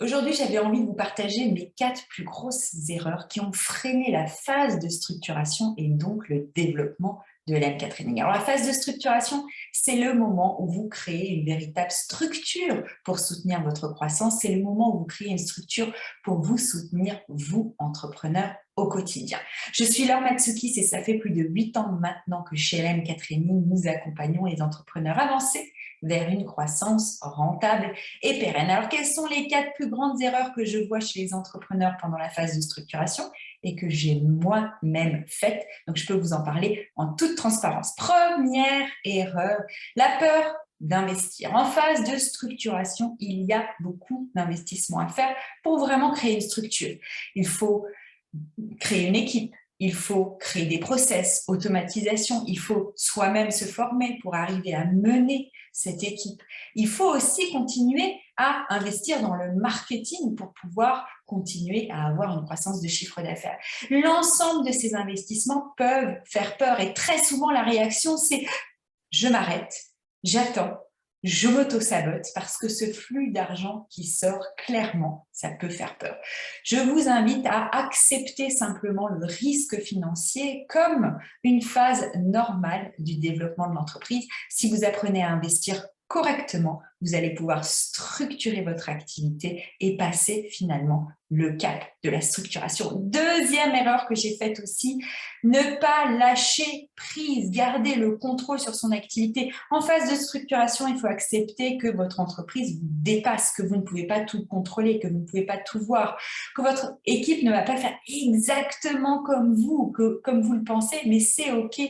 Aujourd'hui, j'avais envie de vous partager mes 4 plus grosses erreurs qui ont freiné la phase de structuration et donc le développement de l'M4 Training. Alors, la phase de structuration, c'est le moment où vous créez une véritable structure pour soutenir votre croissance. C'est le moment où vous créez une structure pour vous soutenir, vous, entrepreneur, au quotidien. Je suis Laure Matsouki et ça fait plus de 8 ans maintenant que chez l'M4 Training, nous accompagnons les entrepreneurs avancés vers une croissance rentable et pérenne. Alors, quelles sont les 4 plus grandes erreurs que je vois chez les entrepreneurs pendant la phase de structuration et que j'ai moi-même faites? Donc, je peux vous en parler en toute transparence. Première erreur, la peur d'investir. En phase de structuration, il y a beaucoup d'investissements à faire pour vraiment créer une structure. Il faut créer une équipe, il faut créer des process, automatisation, il faut soi-même se former pour arriver à mener cette équipe. Il faut aussi continuer à investir dans le marketing pour pouvoir continuer à avoir une croissance de chiffre d'affaires. L'ensemble de ces investissements peuvent faire peur et très souvent la réaction c'est je m'arrête, j'attends, je m'auto-sabote parce que ce flux d'argent qui sort, clairement, ça peut faire peur. Je vous invite à accepter simplement le risque financier comme une phase normale du développement de l'entreprise. Si vous apprenez à investir correctement, vous allez pouvoir structurer votre activité et passer finalement le cap de la structuration. Deuxième erreur que j'ai faite aussi, ne pas lâcher prise, garder le contrôle sur son activité. En phase de structuration, il faut accepter que votre entreprise vous dépasse, que vous ne pouvez pas tout contrôler, que vous ne pouvez pas tout voir, que votre équipe ne va pas faire exactement comme vous, comme vous le pensez, mais c'est OK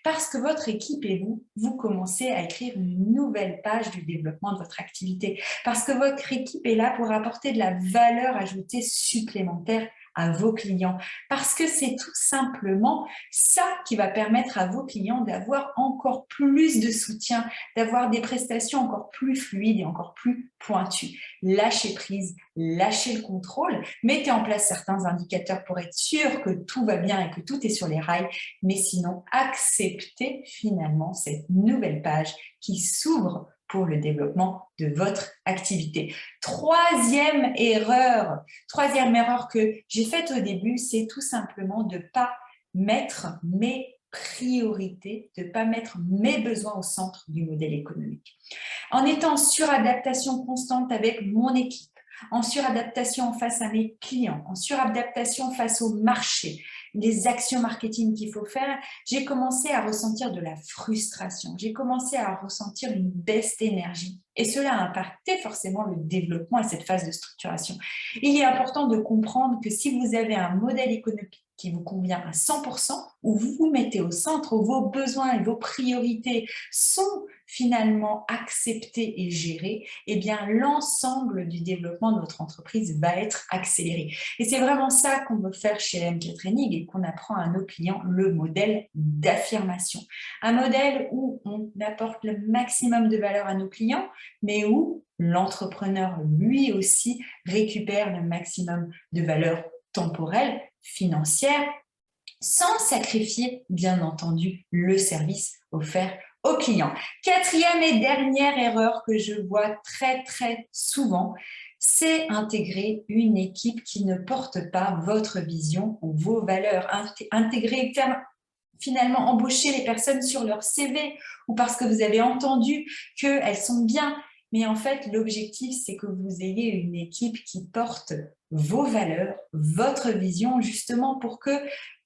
parce que votre équipe et vous, vous commencez à écrire une nouvelle page du développement de votre activité, parce que votre équipe est là pour apporter de la valeur ajoutée supplémentaire à vos clients, parce que c'est tout simplement ça qui va permettre à vos clients d'avoir encore plus de soutien, d'avoir des prestations encore plus fluides et encore plus pointues. Lâchez prise, lâchez le contrôle, mettez en place certains indicateurs pour être sûr que tout va bien et que tout est sur les rails, mais sinon, acceptez finalement cette nouvelle page qui s'ouvre pour le développement de votre activité. Troisième erreur que j'ai faite au début, c'est tout simplement de ne pas mettre mes priorités, de ne pas mettre mes besoins au centre du modèle économique. En étant en suradaptation constante avec mon équipe, en suradaptation face à mes clients, en suradaptation face au marché, les actions marketing qu'il faut faire, j'ai commencé à ressentir de la frustration, j'ai commencé à ressentir une baisse d'énergie. Et cela a impacté forcément le développement à cette phase de structuration. Il est important de comprendre que si vous avez un modèle économique qui vous convient à 100%, où vous vous mettez au centre, où vos besoins et vos priorités sont finalement acceptés et gérés, eh bien l'ensemble du développement de votre entreprise va être accéléré. Et c'est vraiment ça qu'on veut faire chez MK Training et qu'on apprend à nos clients, le modèle d'affirmation. Un modèle où on apporte le maximum de valeur à nos clients, mais où l'entrepreneur lui aussi récupère le maximum de valeur temporelle, financière, sans sacrifier, bien entendu, le service offert aux clients. Quatrième et dernière erreur que je vois très souvent, c'est intégrer une équipe qui ne porte pas votre vision ou vos valeurs. Intégrer, finalement embaucher les personnes sur leur CV ou parce que vous avez entendu qu'elles sont bien. Mais en fait, l'objectif, c'est que vous ayez une équipe qui porte vos valeurs, votre vision, justement pour que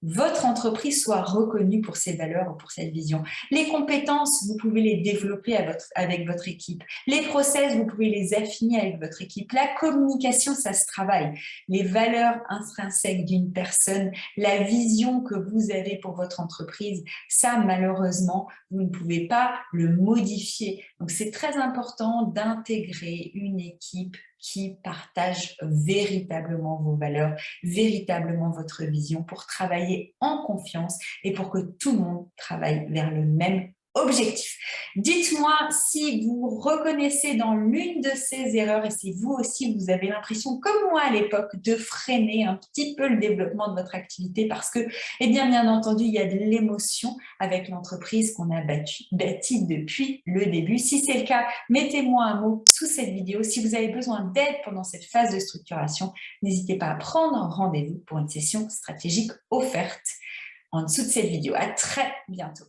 votre entreprise soit reconnue pour ses valeurs ou pour cette vision. Les compétences, vous pouvez les développer avec votre équipe. Les process, vous pouvez les affiner avec votre équipe. La communication, ça se travaille. Les valeurs intrinsèques d'une personne, la vision que vous avez pour votre entreprise, ça, malheureusement, vous ne pouvez pas le modifier. Donc, c'est très important d'intégrer une équipe qui partage véritablement vos valeurs, véritablement votre vision pour travailler en confiance et pour que tout le monde travaille vers le même objectif. Dites-moi si vous reconnaissez dans l'une de ces erreurs et si vous aussi vous avez l'impression, comme moi à l'époque, de freiner un petit peu le développement de votre activité parce que, eh bien entendu, il y a de l'émotion avec l'entreprise qu'on a bâtie depuis le début. Si c'est le cas, mettez-moi un mot sous cette vidéo. Si vous avez besoin d'aide pendant cette phase de structuration, n'hésitez pas à prendre un rendez-vous pour une session stratégique offerte en dessous de cette vidéo. À très bientôt.